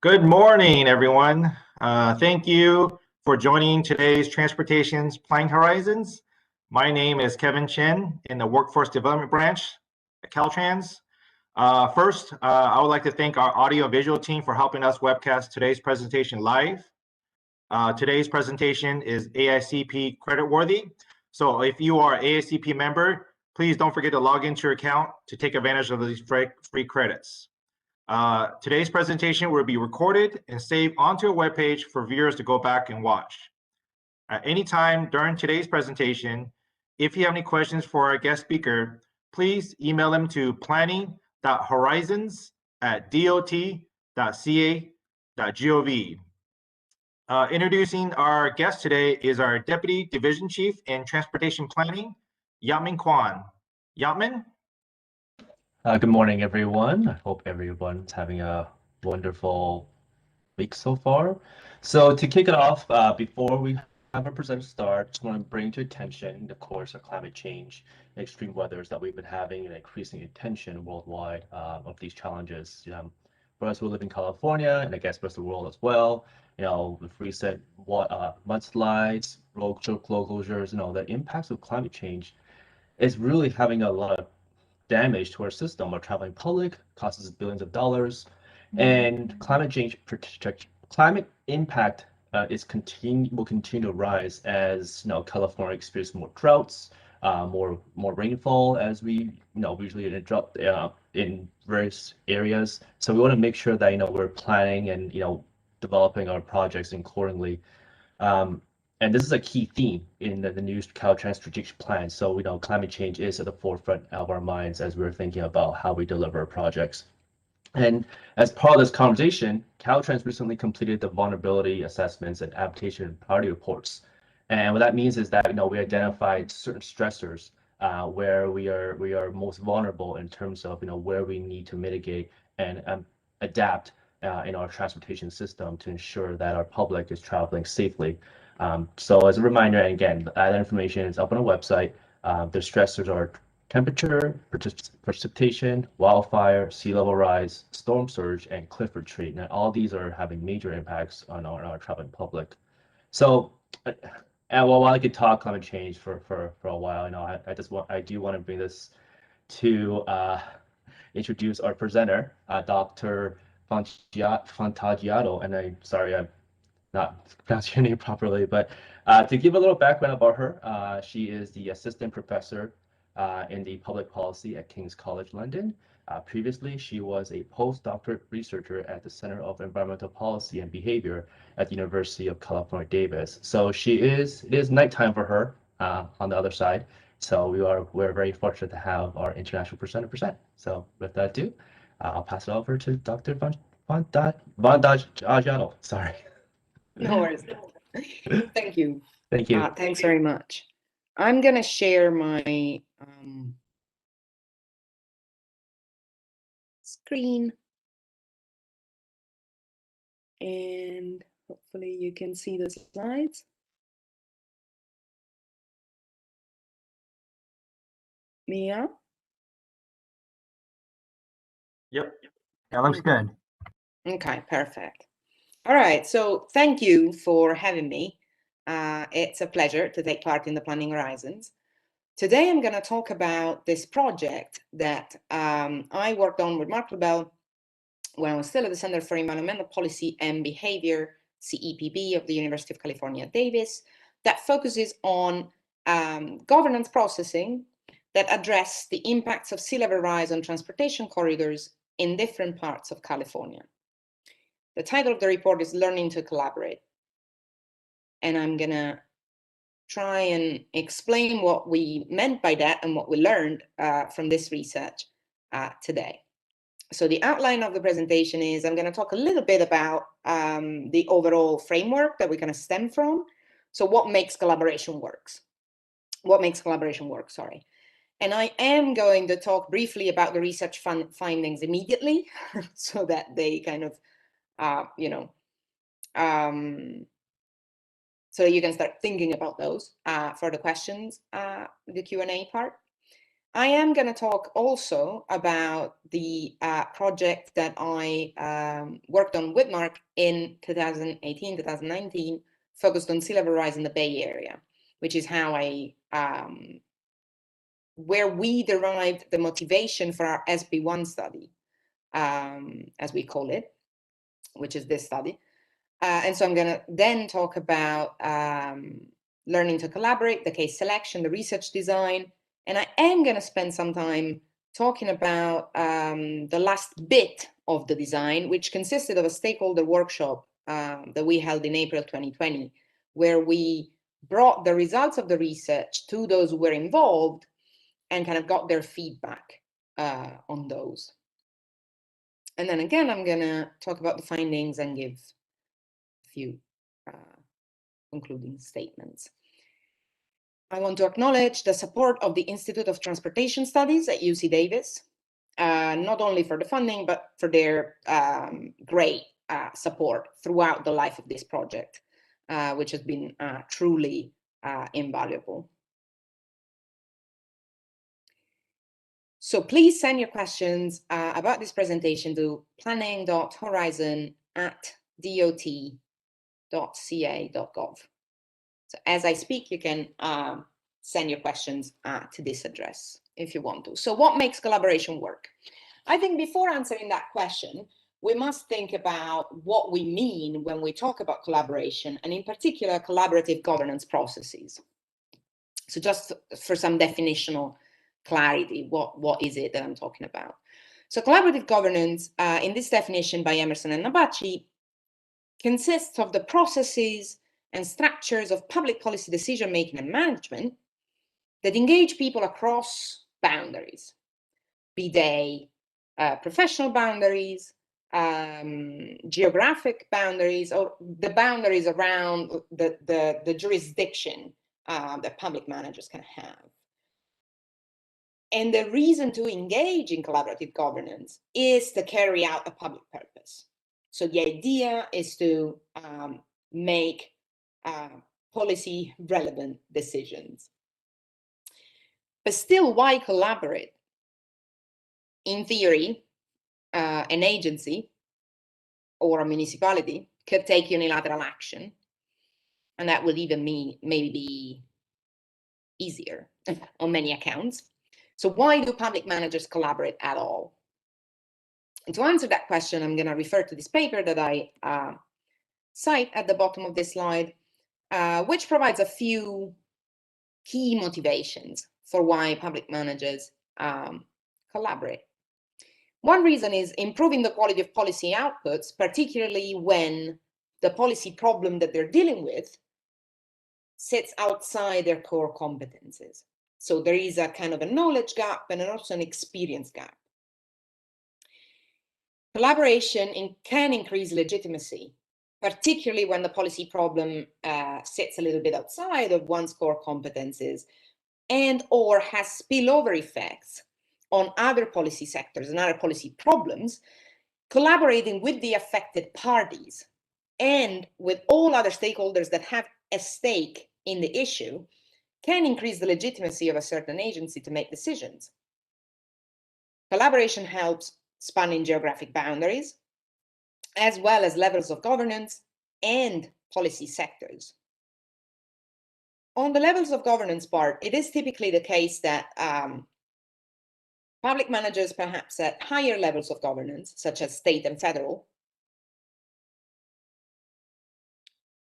Good morning, everyone. Thank you for joining today's Transportation's Planning Horizons. My name is Kevin Chen in the Workforce Development Branch at Caltrans. First, I would like to thank our audio-visual team for helping us webcast today's presentation live. Today's presentation is AICP credit-worthy. So if you are an AICP member, please don't forget to log into your account to take advantage of these free credits. Today's presentation will be recorded and saved onto a webpage for viewers to go back and watch. At any time during today's presentation, if you have any questions for our guest speaker, please email them to planning.horizons@dot.ca.gov. Introducing our guest today is our Deputy Division Chief in Transportation Planning, Yatmin Kwan. Yatmin? Good morning, everyone. I hope everyone's having a wonderful week so far. So to kick it off, before we have our presenter start, just want to bring to attention the course of climate change and extreme weathers that we've been having and increasing attention worldwide of these challenges. For us who live in California and I guess rest of the world as well, with recent mudslides, road closures, the impacts of climate change is really having a lot of damage to our system. Our traveling public costs us billions of dollars, and climate impact will continue to rise as California experiences more droughts, more rainfall as we usually interrupt in various areas. So we want to make sure that we're planning and developing our projects accordingly. And this is a key theme in the new Caltrans strategic plan. So climate change is at the forefront of our minds as we're thinking about how we deliver projects. And as part of this conversation, Caltrans recently completed the vulnerability assessments and adaptation priority reports. And what that means is that we identified certain stressors where we are most vulnerable in terms of where we need to mitigate and adapt in our transportation system to ensure that our public is traveling safely. So as a reminder, and again, that information is up on our website. The stressors are temperature, precipitation, wildfire, sea level rise, storm surge, and cliff retreat. And all these are having major impacts on our traveling public. So, and while I could talk climate change for a while, I do want to bring this to introduce our presenter, Dr. Fantagiato, and I'm sorry, I'm not pronouncing your name properly, but to give a little background about her, she is the assistant professor in the public policy at King's College London. Previously, she was a postdoctorate researcher at the Center of Environmental Policy and Behavior at the University of California, Davis. So it is nighttime for her on the other side. So we're very fortunate to have our international presenter present. So with that ado, I'll pass it over to Dr. Fantagiato. Sorry. No worries. Thank you. Thank you. Thanks very much. I'm going to share my screen. And hopefully you can see the slides. Mia? Yep. That looks good. Okay, perfect. All right, so thank you for having me. It's a pleasure to take part in the Planning Horizons. Today, I'm going to talk about this project that I worked on with Mark Lebel when I was still at the Center for Environmental Policy and Behavior, CEPB, of the University of California, Davis, that focuses on governance processing that address the impacts of sea level rise on transportation corridors in different parts of California. The title of the report is Learning to Collaborate. And I'm going to try and explain what we meant by that and what we learned from this research today. So the outline of the presentation is I'm going to talk a little bit about the overall framework that we're going to stem from. So what makes collaboration works? What makes collaboration work, sorry. And I am going to talk briefly about the research findings immediately so that they kind of, so you can start thinking about those for the questions, the Q&A part. I am going to talk also about the project that I worked on with Mark in 2018, 2019, focused on sea level rise in the Bay Area, which is how where we derived the motivation for our SB1 study, as we call it, which is this study. And so I'm going to then talk about learning to collaborate, the case selection, the research design, and I am going to spend some time talking about the last bit of the design, which consisted of a stakeholder workshop that we held in April 2020, where we brought the results of the research to those who were involved and kind of got their feedback on those. And then again, I'm going to talk about the findings and give a few concluding statements. I want to acknowledge the support of the Institute of Transportation Studies at UC Davis, not only for the funding, but for their great support throughout the life of this project, which has been truly invaluable. So please send your questions about this presentation to planning.horizon@dot.ca.gov. So as I speak, you can send your questions to this address if you want to. So what makes collaboration work? I think before answering that question, we must think about what we mean when we talk about collaboration, and in particular, collaborative governance processes. So just for some definitional clarity, what is it that I'm talking about? So collaborative governance, in this definition by Emerson and Nabachi, consists of the processes and structures of public policy decision-making and management that engage people across boundaries, be they professional boundaries, geographic boundaries, or the boundaries around the jurisdiction that public managers can have. And the reason to engage in collaborative governance is to carry out a public purpose. So the idea is to make policy relevant decisions. But still, why collaborate? In theory, an agency or a municipality could take unilateral action, and that would even maybe be easier on many accounts. So why do public managers collaborate at all? And to answer that question, I'm going to refer to this paper that I cite at the bottom of this slide, which provides a few key motivations for why public managers collaborate. One reason is improving the quality of policy outputs, particularly when the policy problem that they're dealing with sits outside their core competences. So there is a kind of a knowledge gap and also an experience gap. Collaboration can increase legitimacy, particularly when the policy problem sits a little bit outside of one's core competences and or has spillover effects on other policy sectors and other policy problems. Collaborating with the affected parties and with all other stakeholders that have a stake in the issue can increase the legitimacy of a certain agency to make decisions. Collaboration helps spanning geographic boundaries, as well as levels of governance and policy sectors. On the levels of governance part, it is typically the case that public managers, perhaps at higher levels of governance, such as state and federal,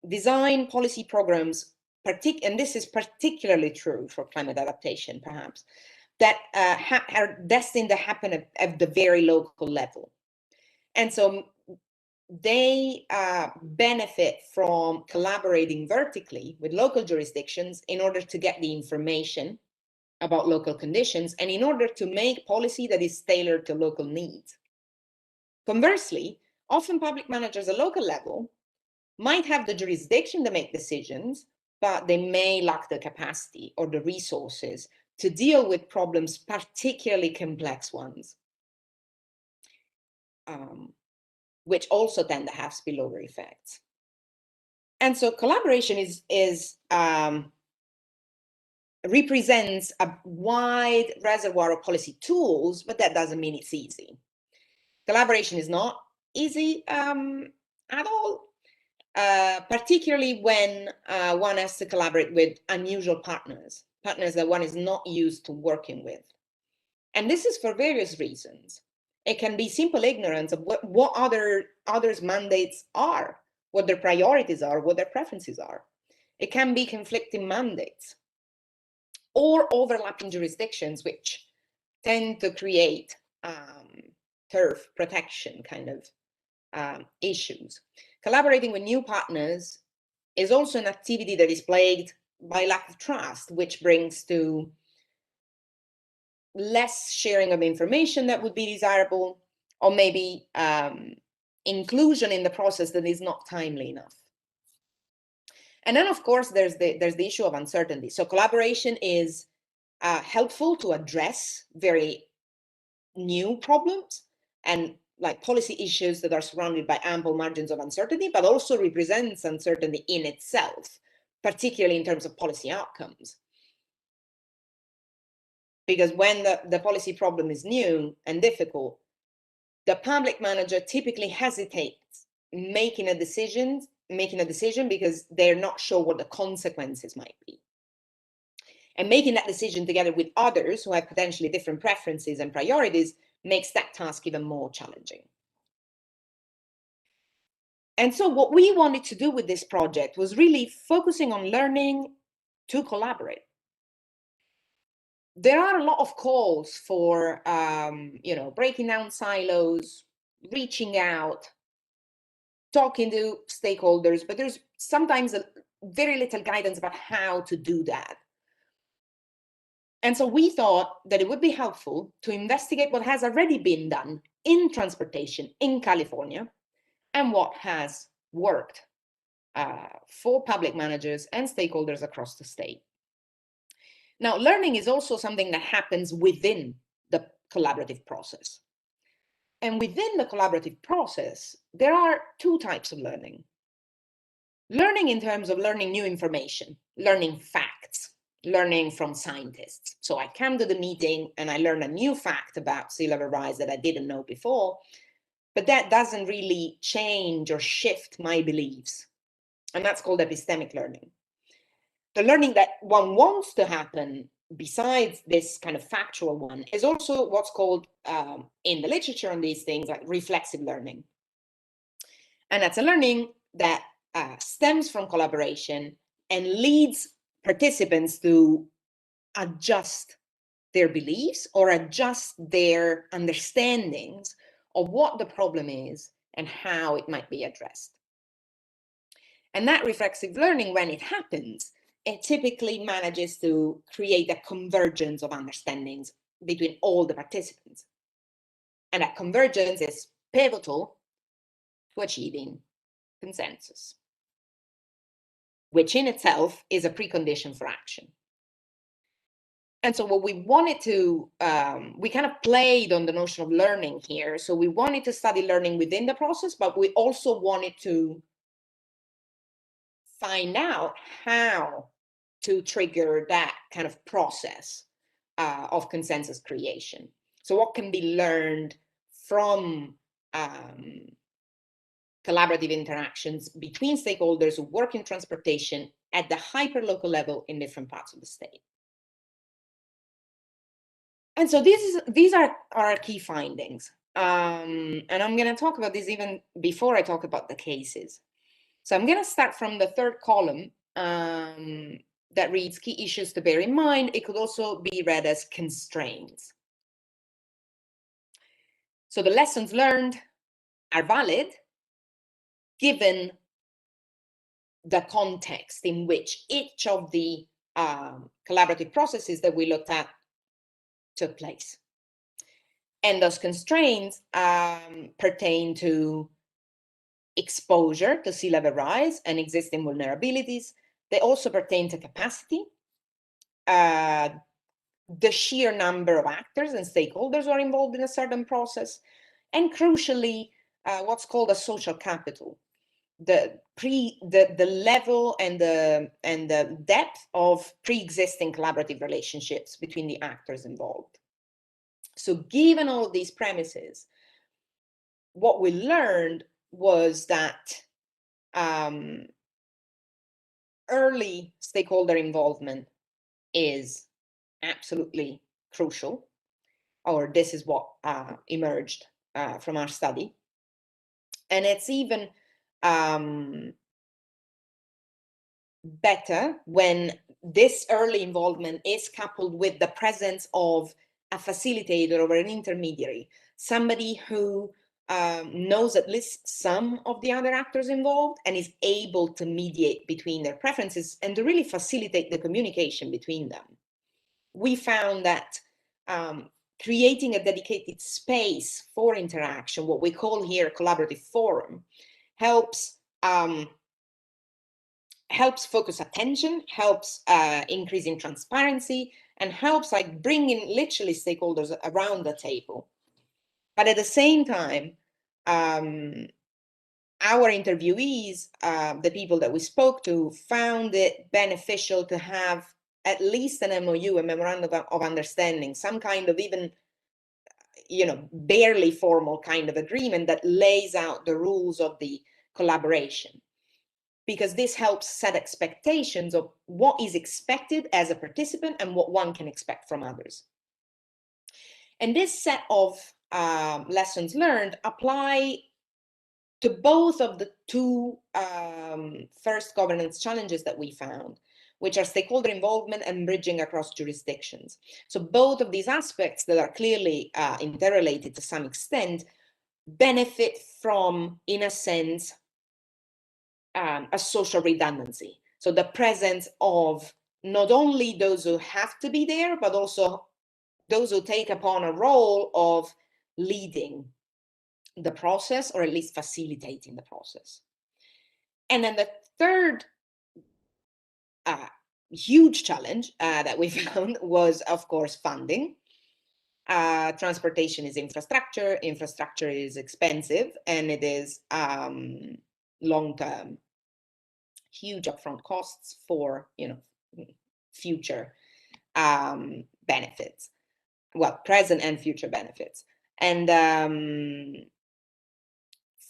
design policy programs, and this is particularly true for climate adaptation, perhaps, that are destined to happen at the very local level. And so they benefit from collaborating vertically with local jurisdictions in order to get the information about local conditions and in order to make policy that is tailored to local needs. Conversely, often public managers at local level might have the jurisdiction to make decisions, but they may lack the capacity or the resources to deal with problems, particularly complex ones, which also tend to have spillover effects. And so collaboration is represents a wide reservoir of policy tools, but that doesn't mean it's easy. Collaboration is not easy at all, particularly when one has to collaborate with unusual partners that one is not used to working with. And this is for various reasons. It can be simple ignorance of what others' mandates are, what their priorities are, what their preferences are. It can be conflicting mandates or overlapping jurisdictions, which tend to create turf protection kind of issues. Collaborating with new partners is also an activity that is plagued by lack of trust, which brings to less sharing of information that would be desirable, or maybe inclusion in the process that is not timely enough. And then, of course, there's the issue of uncertainty. So collaboration is helpful to address very new problems and like policy issues that are surrounded by ample margins of uncertainty, but also represents uncertainty in itself, particularly in terms of policy outcomes. Because when the policy problem is new and difficult, the public manager typically hesitates making a decision because they're not sure what the consequences might be. And making that decision together with others who have potentially different preferences and priorities makes that task even more challenging. And so what we wanted to do with this project was really focusing on learning to collaborate. There are a lot of calls for, breaking down silos, reaching out, talking to stakeholders, but there's sometimes very little guidance about how to do that. And so we thought that it would be helpful to investigate what has already been done in transportation in California and what has worked for public managers and stakeholders across the state. Now, learning is also something that happens within the collaborative process. And within the collaborative process, there are two types of learning. Learning in terms of learning new information, learning facts, learning from scientists. So I come to the meeting and I learn a new fact about sea level rise that I didn't know before, but that doesn't really change or shift my beliefs. And that's called epistemic learning. The learning that one wants to happen besides this kind of factual one is also what's called in the literature on these things like reflexive learning. And that's a learning that stems from collaboration and leads participants to adjust their beliefs or adjust their understandings of what the problem is and how it might be addressed. And that reflexive learning, when it happens, it typically manages to create a convergence of understandings between all the participants. And that convergence is pivotal to achieving consensus, which in itself is a precondition for action. And so what we wanted to, we kind of played on the notion of learning here. So we wanted to study learning within the process, but we also wanted to find out how to trigger that kind of process of consensus creation. So what can be learned from collaborative interactions between stakeholders who work in transportation at the hyperlocal level in different parts of the state. And so these are our key findings. And I'm going to talk about this even before I talk about the cases. So I'm going to start from the third column that reads key issues to bear in mind. It could also be read as constraints. So the lessons learned are valid given the context in which each of the collaborative processes that we looked at took place. And those constraints pertain to exposure to sea level rise and existing vulnerabilities. They also pertain to capacity, the sheer number of actors and stakeholders who are involved in a certain process, and crucially, what's called a social capital. the level and the depth of pre-existing collaborative relationships between the actors involved. So given all these premises, what we learned was that early stakeholder involvement is absolutely crucial, or this is what emerged from our study. And it's even better when this early involvement is coupled with the presence of a facilitator or an intermediary, somebody who knows at least some of the other actors involved and is able to mediate between their preferences and to really facilitate the communication between them. We found that creating a dedicated space for interaction, what we call here a collaborative forum, helps focus attention, helps increasing transparency, and helps like bringing literally stakeholders around the table. But at the same time, our interviewees, the people that we spoke to, found it beneficial to have at least an MOU, a memorandum of understanding, some kind of even, barely formal kind of agreement that lays out the rules of the collaboration. Because this helps set expectations of what is expected as a participant and what one can expect from others. And this set of lessons learned apply to both of the two first governance challenges that we found, which are stakeholder involvement and bridging across jurisdictions. So both of these aspects that are clearly interrelated to some extent benefit from, in a sense, a social redundancy. So the presence of not only those who have to be there, but also those who take upon a role of leading the process, or at least facilitating the process. And then the third huge challenge that we found was, of course, funding. Transportation is infrastructure. Infrastructure is expensive, and it is long-term. Huge upfront costs for future benefits, well, present and future benefits. And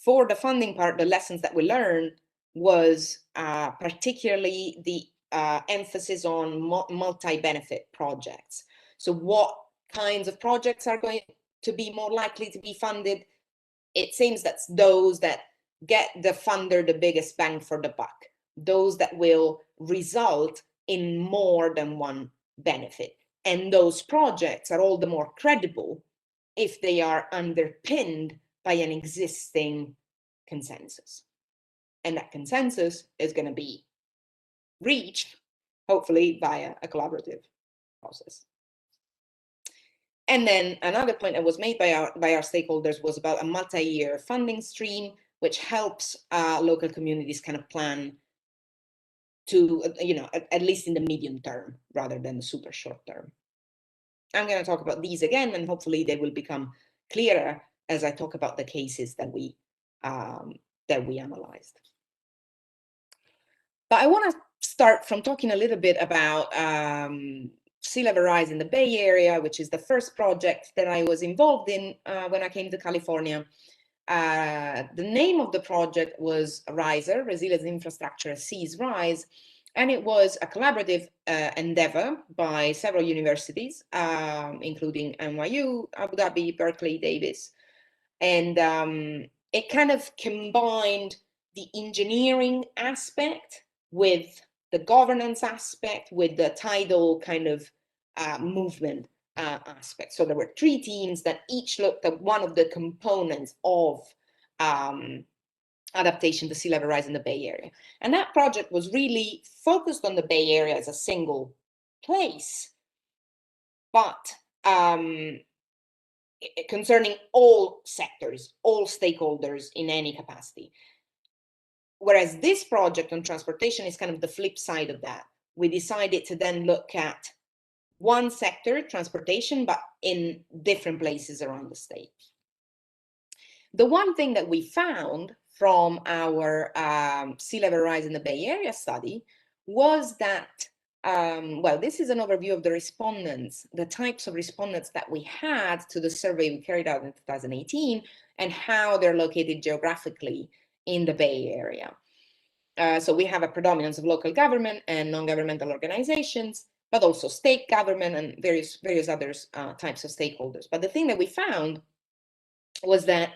for the funding part, the lessons that we learned was particularly the emphasis on multi-benefit projects. So what kinds of projects are going to be more likely to be funded? It seems that's those that get the funder the biggest bang for the buck, those that will result in more than one benefit. And those projects are all the more credible if they are underpinned by an existing consensus. And that consensus is going to be reached, hopefully, via a collaborative process. And then another point that was made by our stakeholders was about a multi-year funding stream, which helps local communities kind of plan to, at least in the medium term, rather than the super short term. I'm going to talk about these again, and hopefully they will become clearer as I talk about the cases that we analyzed. But I want to start from talking a little bit about Sea Level Rise in the Bay Area, which is the first project that I was involved in when I came to California. The name of the project was RISER, Resilience Infrastructure as Seas Rise, and it was a collaborative endeavor by several universities, including NYU, Abu Dhabi, Berkeley, Davis. And it kind of combined the engineering aspect with the governance aspect, with the tidal kind of movement aspect. So there were 3 teams that each looked at one of the components of adaptation to sea level rise in the Bay Area. And that project was really focused on the Bay Area as a single place, but concerning all sectors, all stakeholders in any capacity. Whereas this project on transportation is kind of the flip side of that. We decided to then look at one sector, transportation, but in different places around the state. The one thing that we found from our sea level rise in the Bay Area study was that, well, this is an overview of the respondents, the types of respondents that we had to the survey we carried out in 2018 and how they're located geographically in the Bay Area. So we have a predominance of local government and non-governmental organizations, but also state government and various other types of stakeholders. But the thing that we found was that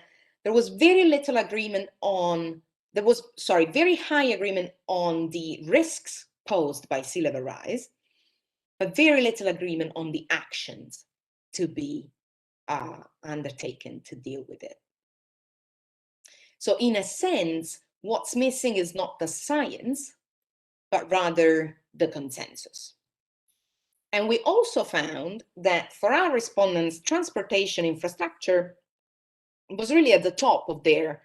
there was very little agreement on, very high agreement on the risks posed by sea level rise, but very little agreement on the actions to be undertaken to deal with it. So in a sense, what's missing is not the science, but rather the consensus. And we also found that for our respondents, transportation infrastructure was really at the top of their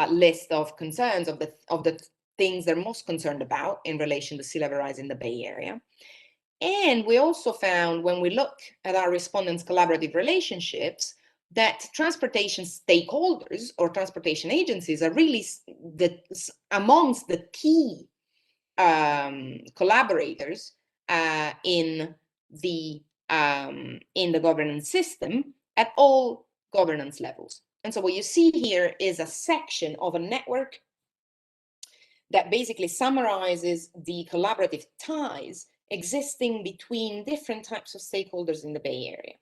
list of concerns, of the things they're most concerned about in relation to sea level rise in the Bay Area. And we also found, when we look at our respondents' collaborative relationships, that transportation stakeholders or transportation agencies are really amongst the key collaborators in the governance system at all governance levels. And so what you see here is a section of a network that basically summarizes the collaborative ties existing between different types of stakeholders in the Bay Area.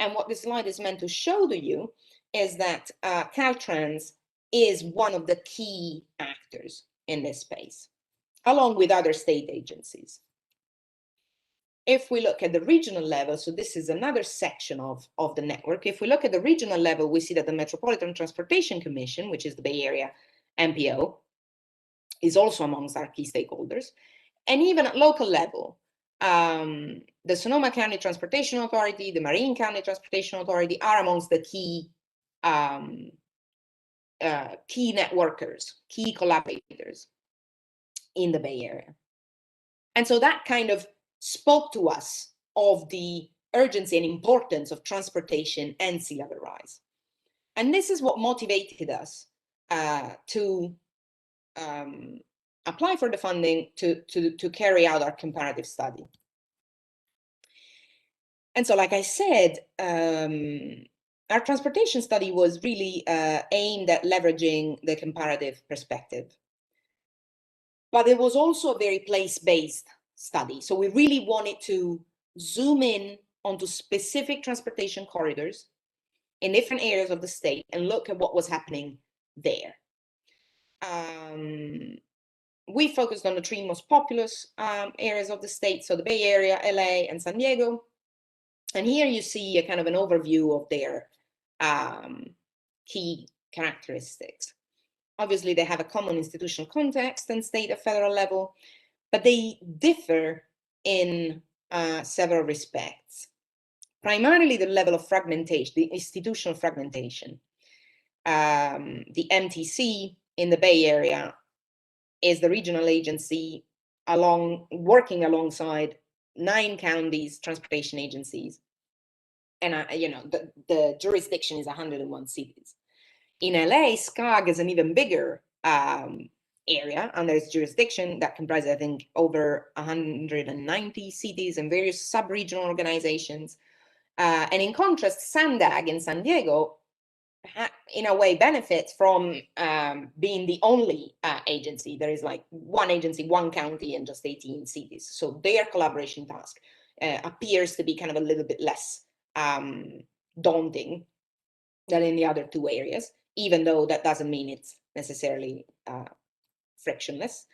And what this slide is meant to show to you is that Caltrans is one of the key actors in this space, along with other state agencies. If we look at the regional level, so this is another section of the network. If we look at the regional level, we see that the Metropolitan Transportation Commission, which is the Bay Area MPO, is also amongst our key stakeholders. And even at local level, the Sonoma County Transportation Authority, the Marin County Transportation Authority are amongst the key networkers, key collaborators in the Bay Area. And so that kind of spoke to us of the urgency and importance of transportation and sea level rise. And this is what motivated us to apply for the funding to carry out our comparative study. And so, like I said, our transportation study was really aimed at leveraging the comparative perspective. But it was also a very place-based study. So we really wanted to zoom in onto specific transportation corridors in different areas of the state and look at what was happening there. We focused on the three most populous areas of the state, so the Bay Area, LA, and San Diego. And here you see a kind of an overview of their key characteristics. Obviously, they have a common institutional context and state and federal level, but they differ in several respects. Primarily the level of fragmentation, the institutional fragmentation. The MTC in the Bay Area is the regional agency working alongside 9 counties, transportation agencies. And the jurisdiction is 101 cities. In LA, SCOG is an even bigger area under its jurisdiction that comprises, I think, over 190 cities and various sub-regional organizations. And in contrast, SANDAG in San Diego, in a way, benefits from being the only agency. There is like one agency, one county, and just 18 cities. So their collaboration task appears to be kind of a little bit less daunting than in the other 2 areas, even though that doesn't mean it's necessarily frictionless.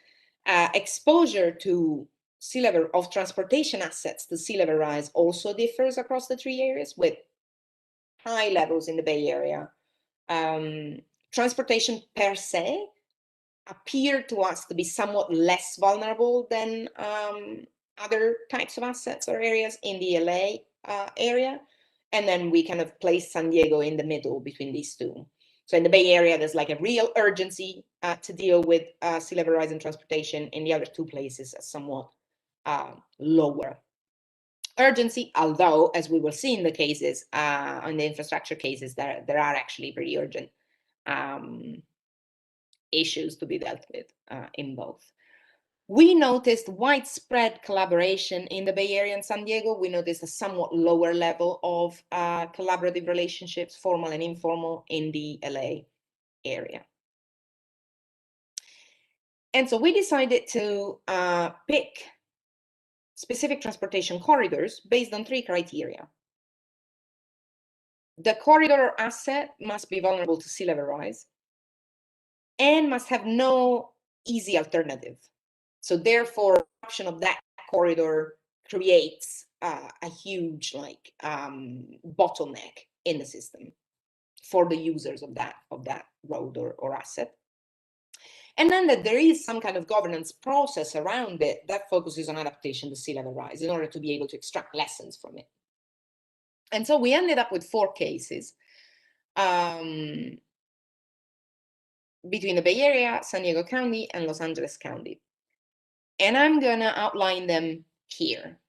Exposure to sea level of transportation assets to sea level rise also differs across the 3 areas, with high levels in the Bay Area. Transportation per se appeared to us to be somewhat less vulnerable than other types of assets or areas in the LA area. And then we kind of placed San Diego in the middle between these 2. So in the Bay Area, there's like a real urgency to deal with sea level rise and transportation. In the other 2 places, a somewhat lower urgency, although, as we will see in the cases, on the infrastructure cases, there are actually pretty urgent issues to be dealt with in both. We noticed widespread collaboration in the Bay Area and San Diego. We noticed a somewhat lower level of collaborative relationships, formal and informal, in the LA area. And so we decided to pick specific transportation corridors based on 3 criteria. The corridor or asset must be vulnerable to sea level rise and must have no easy alternative. So therefore, option of that corridor creates a huge bottleneck in the system for the users of that road or asset. And then that there is some kind of governance process around it that focuses on adaptation to sea level rise in order to be able to extract lessons from it. And so we ended up with 4 cases between the Bay Area, San Diego County, and Los Angeles County. And I'm gonna outline them here.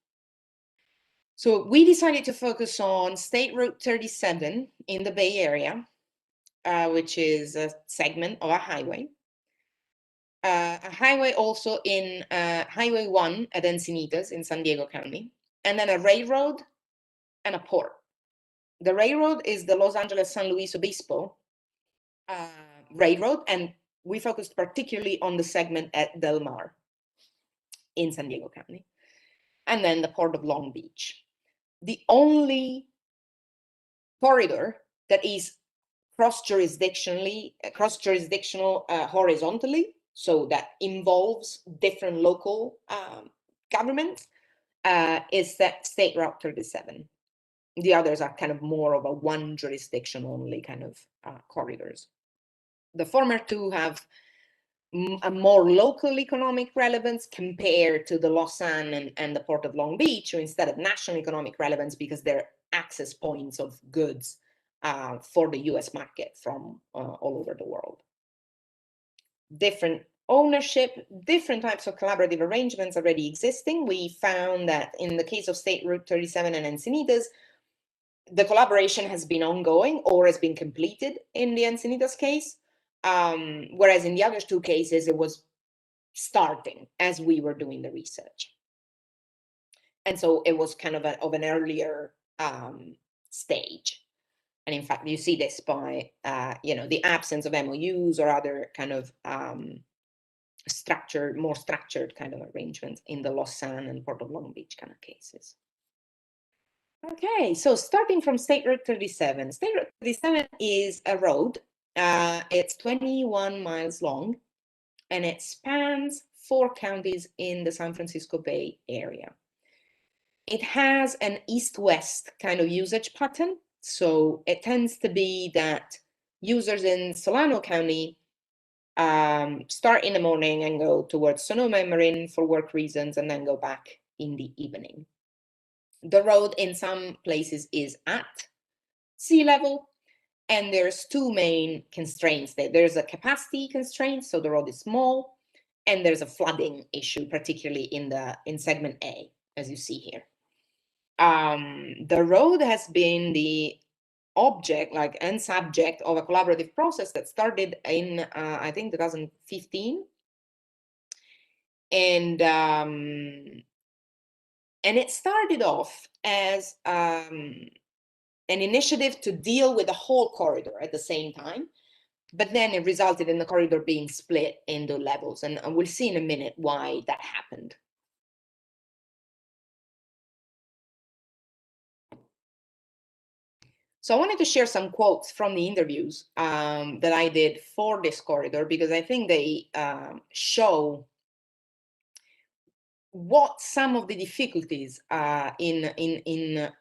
So we decided to focus on State Route 37 in the Bay Area, which is a segment of a highway also in Highway 1 at Encinitas in San Diego County, and then a railroad and a port. The railroad is the Los Angeles San Luis Obispo railroad, and we focused particularly on the segment at Del Mar in San Diego County, and then the Port of Long Beach. The only corridor that is cross-jurisdictional horizontally, so that involves different local governments, is that State Route 37. The others are kind of more of a one jurisdiction only kind of corridors. The former 2 have a more local economic relevance compared to the Lausanne and the Port of Long Beach, or instead of national economic relevance because they're access points of goods for the US market from all over the world. Different ownership, different types of collaborative arrangements already existing. We found that in the case of State Route 37 and Encinitas, the collaboration has been ongoing or has been completed in the Encinitas case, whereas in the other 2 cases, it was starting as we were doing the research. And so it was kind of an earlier stage. And in fact, you see this by the absence of MOUs or other kind of more structured kind of arrangements in the Lausanne and Port of Long Beach kind of cases. Okay, so starting from State Route 37. State Route 37 is a road. It's 21 miles long, and it spans 4 counties in the San Francisco Bay Area. It has an east-west kind of usage pattern. So it tends to be that users in Solano County start in the morning and go towards Sonoma and Marin for work reasons, and then go back in the evening. The road in some places is at sea level, and there's 2 main constraints. There's a capacity constraint, so the road is small, and there's a flooding issue, particularly in segment A, as you see here. The road has been the object and subject of a collaborative process that started in I think 2015, and it started off as an initiative to deal with the whole corridor at the same time, but then it resulted in the corridor being split into levels, and we'll see in a minute why that happened. So I wanted to share some quotes from the interviews that I did for this corridor, because I think they show what some of the difficulties in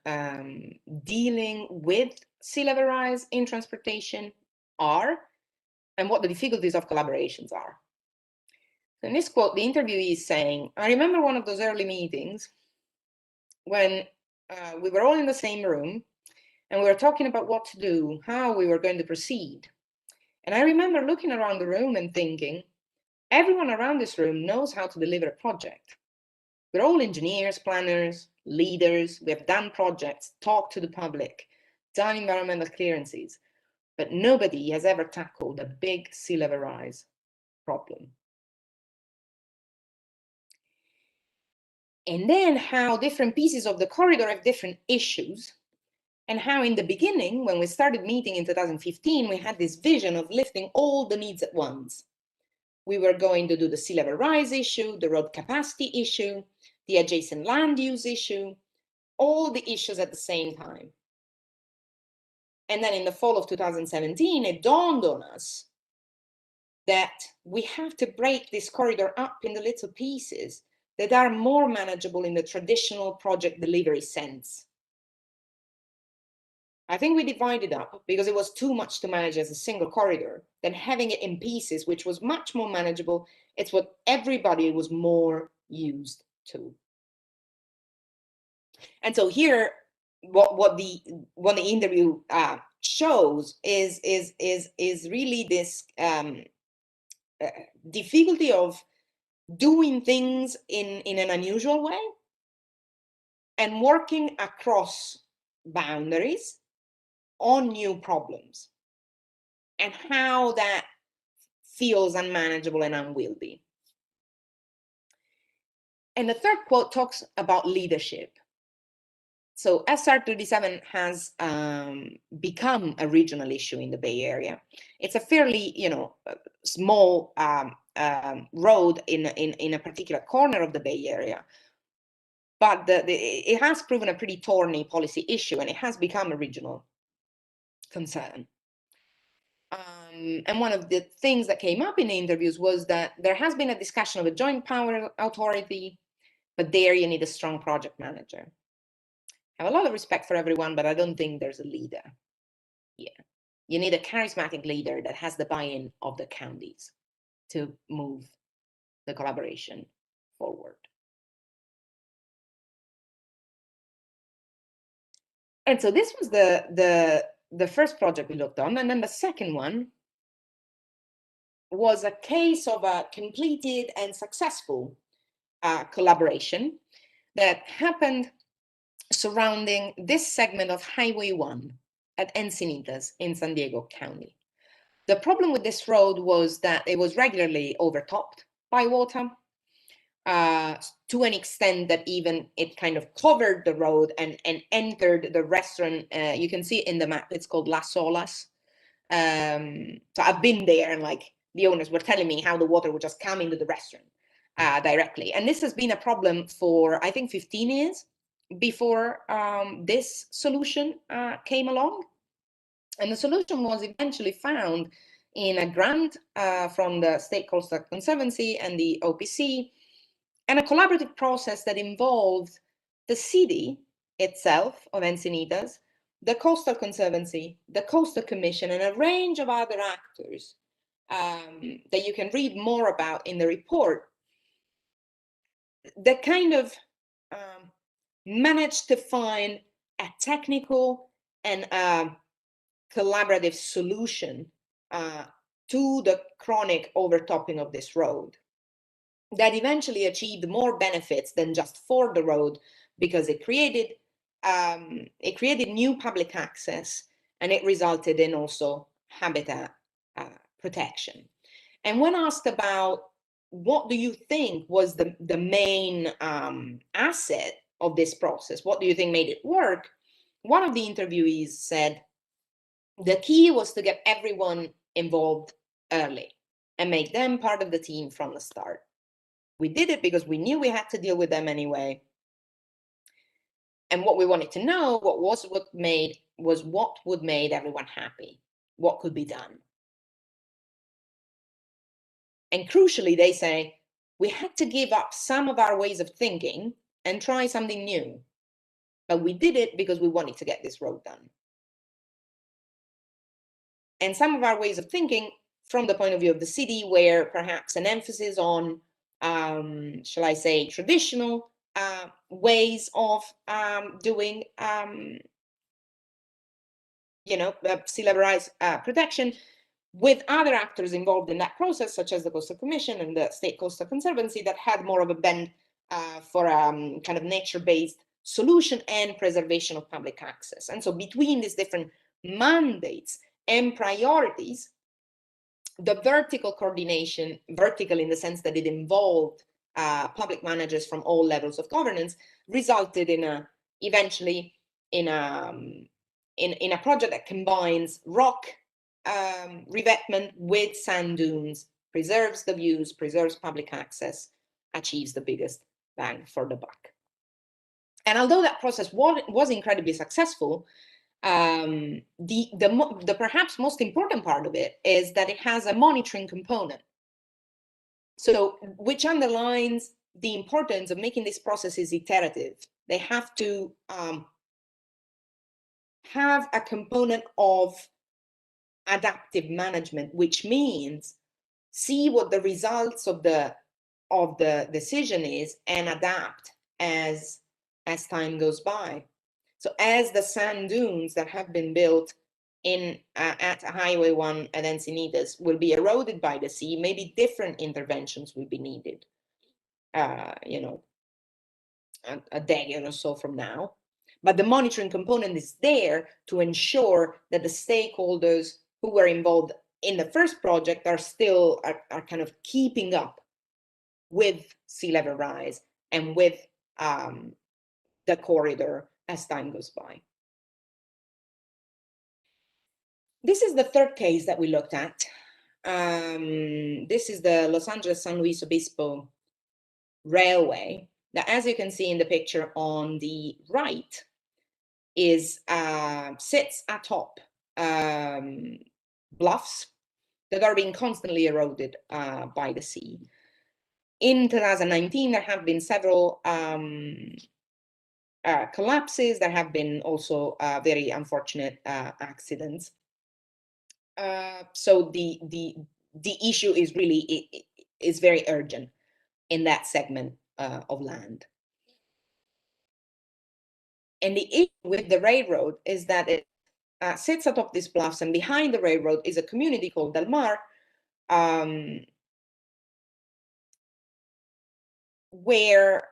dealing with sea level rise in transportation are, and what the difficulties of collaborations are. So in this quote, the interviewee is saying, "I remember one of those early meetings when we were all in the same room, and we were talking about what to do, how we were going to proceed. And I remember looking around the room and thinking, everyone around this room knows how to deliver a project. We're all engineers, planners, leaders. We have done projects, talked to the public, done environmental clearances, but nobody has ever tackled a big sea level rise problem. And then how different pieces of the corridor have different issues, and how in the beginning, when we started meeting in 2015, we had this vision of lifting all the needs at once. We were going to do the sea level rise issue, the road capacity issue, the adjacent land use issue, all the issues at the same time. And then in the fall of 2017, it dawned on us that we have to break this corridor up into little pieces that are more manageable in the traditional project delivery sense. I think we divided up because it was too much to manage as a single corridor. Then having it in pieces, which was much more manageable, it's what everybody was more used to. And so here, what the interview shows is really this difficulty of doing things in an unusual way and working across boundaries on new problems, and how that feels unmanageable and unwieldy. And the third quote talks about leadership. So SR-37 has become a regional issue in the Bay Area. It's a fairly, small road in a particular corner of the Bay Area, but it has proven a pretty thorny policy issue, and it has become a regional concern. And one of the things that came up in the interviews was that there has been a discussion of a joint power authority, but there you need a strong project manager. I have a lot of respect for everyone, but I don't think there's a leader here. You need a charismatic leader that has the buy-in of the counties to move the collaboration forward. And so this was the first project we looked on, and then the second one was a case of a completed and successful collaboration that happened surrounding this segment of Highway 1 at Encinitas in San Diego County. The problem with this road was that it was regularly overtopped by water, to an extent that even it kind of covered the road and entered the restaurant. You can see it in the map, it's called Las Olas. So I've been there, and like the owners were telling me how the water would just come into the restaurant directly. And this has been a problem for, I think, 15 years before this solution came along. And the solution was eventually found in a grant from the State Coastal Conservancy and the OPC, and a collaborative process that involved the city itself of Encinitas, the Coastal Conservancy, the Coastal Commission, and a range of other actors that you can read more about in the report, that kind of managed to find a technical and collaborative solution to the chronic overtopping of this road, that eventually achieved more benefits than just for the road, because it created new public access, and it resulted in also habitat protection. And when asked about what do you think was the main asset of this process, what do you think made it work, one of the interviewees said the key was to get everyone involved early and make them part of the team from the start. We did it because we knew we had to deal with them anyway. And what we wanted to know, what would make everyone happy, what could be done. And crucially, they say, we had to give up some of our ways of thinking and try something new. But we did it because we wanted to get this road done. And some of our ways of thinking, from the point of view of the city, where perhaps an emphasis on, shall I say, traditional ways of doing, sea level rise protection, with other actors involved in that process, such as the Coastal Commission and the State Coastal Conservancy, that had more of a bend for kind of nature-based solution and preservation of public access. And so between these different mandates and priorities, the vertical coordination, vertical in the sense that it involved public managers from all levels of governance, resulted in eventually in a project that combines rock revetment with sand dunes, preserves the views, preserves public access, achieves the biggest bang for the buck. And although that process was incredibly successful, the perhaps most important part of it is that it has a monitoring component. So, which underlines the importance of making these processes iterative. They have to have a component of adaptive management, which means see what the results of the decision is and adapt as time goes by. So as the sand dunes that have been built in at Highway 1 at Encinitas will be eroded by the sea, maybe different interventions will be needed, you know, a decade or so from now. But the monitoring component is there to ensure that the stakeholders who were involved in the first project are still are kind of keeping up with sea level rise and with the corridor as time goes by. This is the third case that we looked at. This is the Los Angeles San Luis Obispo Railway that, as you can see in the picture on the right, is sits atop bluffs that are being constantly eroded by the sea. In 2019, there have been several collapses. There have been also very unfortunate accidents. So the issue is really is very urgent in that segment of land. And the issue with the railroad is that it sits atop these bluffs, and behind the railroad is a community called Del Mar, where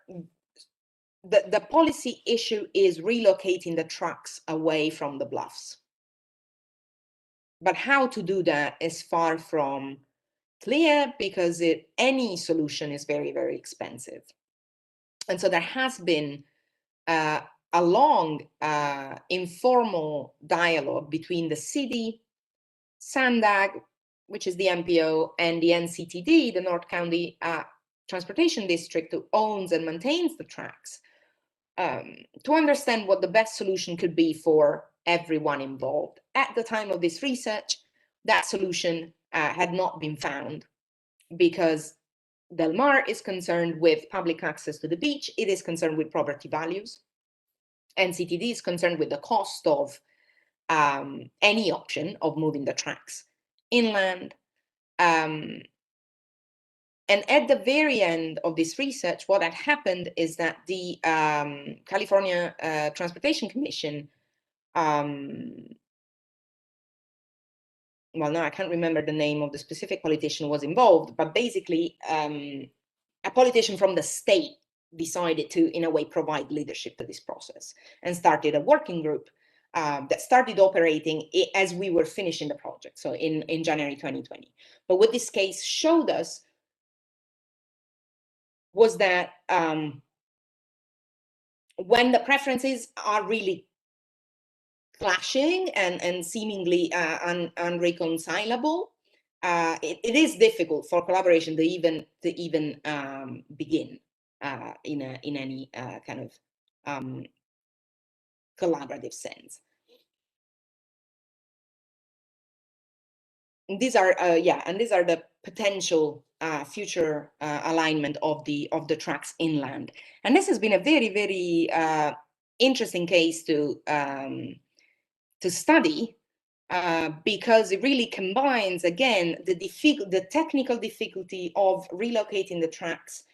the policy issue is relocating the trucks away from the bluffs. But how to do that is far from clear, because any solution is very, very expensive. And so there has been a long informal dialogue between the city, SANDAG, which is the MPO, and the NCTD, the North County Transportation District, who owns and maintains the tracks, to understand what the best solution could be for everyone involved. At the time of this research, that solution had not been found, because Del Mar is concerned with public access to the beach. It is concerned with property values. NCTD is concerned with the cost of any option of moving the tracks inland. And at the very end of this research, what had happened is that the California Transportation Commission, well, no, I can't remember the name of the specific politician who was involved, but basically a politician from the state decided to, in a way, provide leadership to this process and started a working group that started operating as we were finishing the project, so in January 2020. But what this case showed us was that when the preferences are really clashing and seemingly unreconcilable, it is difficult for collaboration to even begin in any kind of collaborative sense. And these are the potential future alignment of the tracks inland. And this has been a very, very interesting case to study, because it really combines, again, the technical difficulty of relocating the tracks,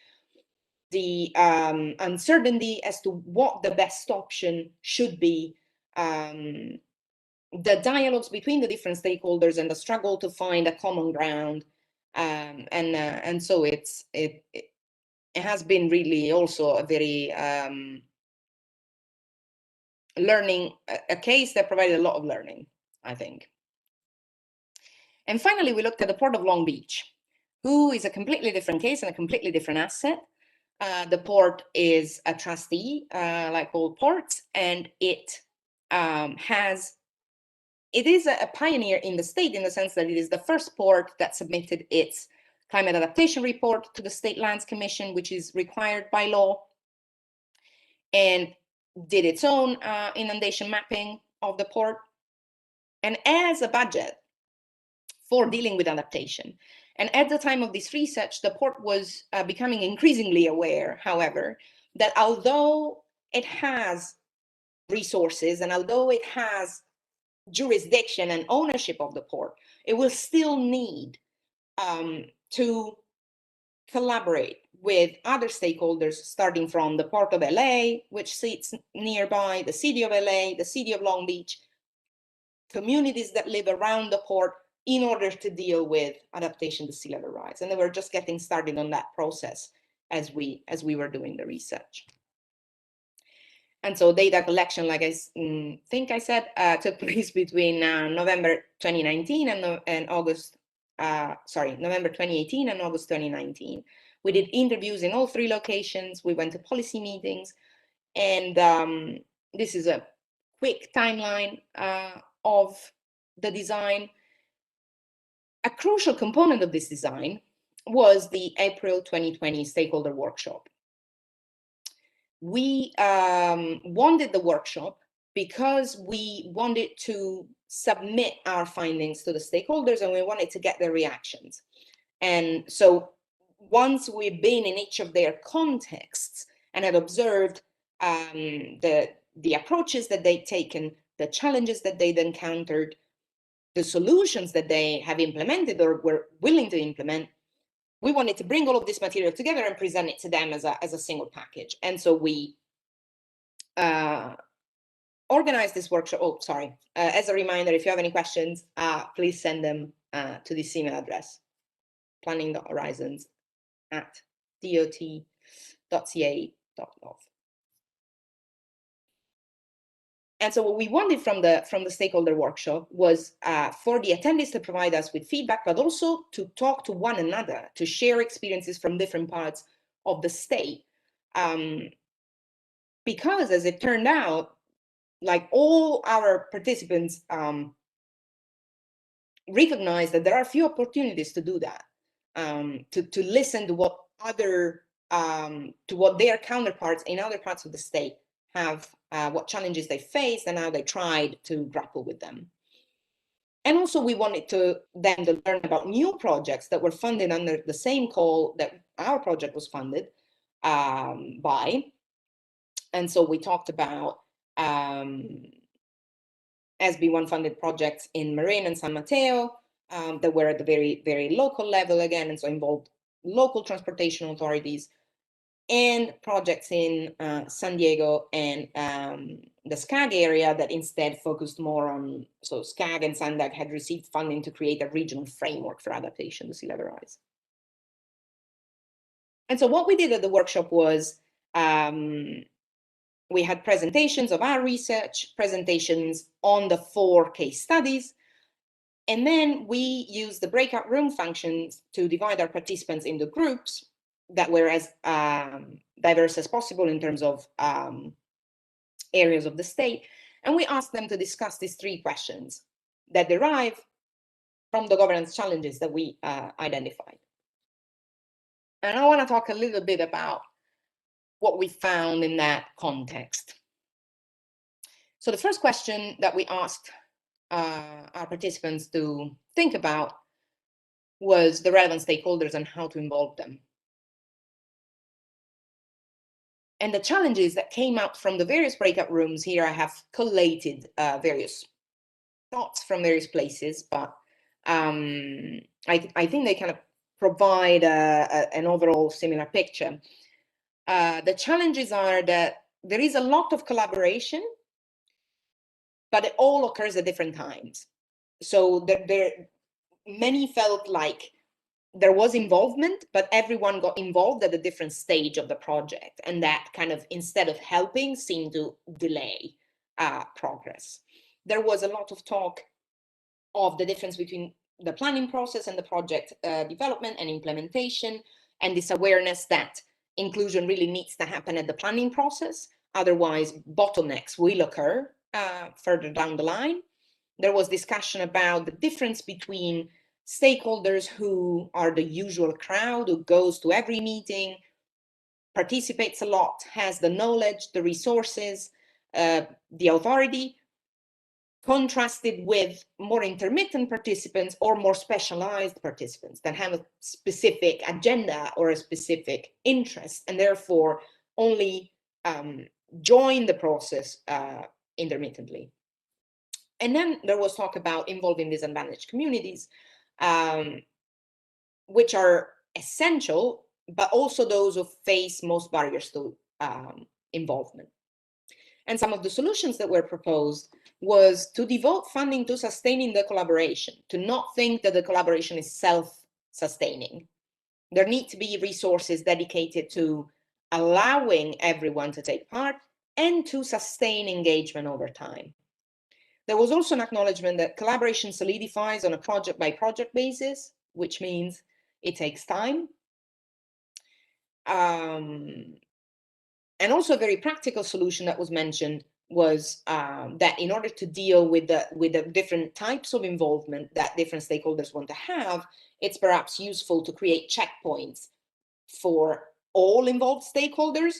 the uncertainty as to what the best option should be, the dialogues between the different stakeholders, and the struggle to find a common ground, and so it has been really also a very a case that provided a lot of learning, I think. And finally, we looked at the Port of Long Beach, who is a completely different case and a completely different asset. The port is a trustee, like all ports, and it is a pioneer in the state in the sense that it is the first port that submitted its climate adaptation report to the State Lands Commission, which is required by law, and did its own inundation mapping of the port, and as a budget for dealing with adaptation. And at the time of this research, the port was becoming increasingly aware, however, that although it has resources and although it has jurisdiction and ownership of the port, it will still need to collaborate with other stakeholders, starting from the Port of LA, which sits nearby, the City of LA, the City of Long Beach, communities that live around the port, in order to deal with adaptation to sea level rise. And they were just getting started on that process as we were doing the research. And so data collection, like I think I said, took place between November 2019 and August, November 2018 and August 2019. We did interviews in all 3 locations. We went to policy meetings. And this is a quick timeline of the design. A crucial component of this design was the April 2020 stakeholder workshop. We wanted the workshop because we wanted to submit our findings to the stakeholders and we wanted to get their reactions. And so once we've been in each of their contexts and had observed the approaches that they'd taken, the challenges that they'd encountered, the solutions that they have implemented or were willing to implement, we wanted to bring all of this material together and present it to them as a single package. And so we organized this workshop. Oh, sorry. As a reminder, if you have any questions, please send them to this email address, planning.horizons@dot.ca.gov. And so what we wanted from the stakeholder workshop was for the attendees to provide us with feedback, but also to talk to one another, to share experiences from different parts of the state. Because as it turned out, like all our participants recognized that there are few opportunities to do that, to listen to what their counterparts in other parts of the state have, what challenges they faced and how they tried to grapple with them. And also we wanted them to learn about new projects that were funded under the same call that our project was funded by. And so we talked about SB1 funded projects in Marin and San Mateo that were at the very, very local level again, and so involved local transportation authorities, and projects in San Diego and the SCAG area that instead focused more on, so SCAG and SANDAG had received funding to create a regional framework for adaptation to sea level rise. And so what we did at the workshop was we had presentations of our research, presentations on the 4 case studies, and then we used the breakout room functions to divide our participants into groups that were as diverse as possible in terms of areas of the state. And we asked them to discuss these 3 questions that derive from the governance challenges that we identified. And I want to talk a little bit about what we found in that context. So the first question that we asked our participants to think about was the relevant stakeholders and how to involve them. And the challenges that came out from the various breakout rooms here, I have collated various thoughts from various places, but I think they kind of provide an overall similar picture. The challenges are that there is a lot of collaboration, but it all occurs at different times. So many felt like there was involvement, but everyone got involved at a different stage of the project. And that kind of, instead of helping, seemed to delay progress. There was a lot of talk of the difference between the planning process and the project development and implementation, and this awareness that inclusion really needs to happen at the planning process. Otherwise, bottlenecks will occur further down the line. There was discussion about the difference between stakeholders who are the usual crowd, who goes to every meeting, participates a lot, has the knowledge, the resources, the authority, contrasted with more intermittent participants or more specialized participants that have a specific agenda or a specific interest, and therefore only join the process intermittently. And then there was talk about involving disadvantaged communities, which are essential, but also those who face most barriers to involvement. And some of the solutions that were proposed was to devote funding to sustaining the collaboration, to not think that the collaboration is self-sustaining. There need to be resources dedicated to allowing everyone to take part and to sustain engagement over time. There was also an acknowledgement that collaboration solidifies on a project by project basis, which means it takes time. And also a very practical solution that was mentioned was that in order to deal with the different types of involvement that different stakeholders want to have, it's perhaps useful to create checkpoints for all involved stakeholders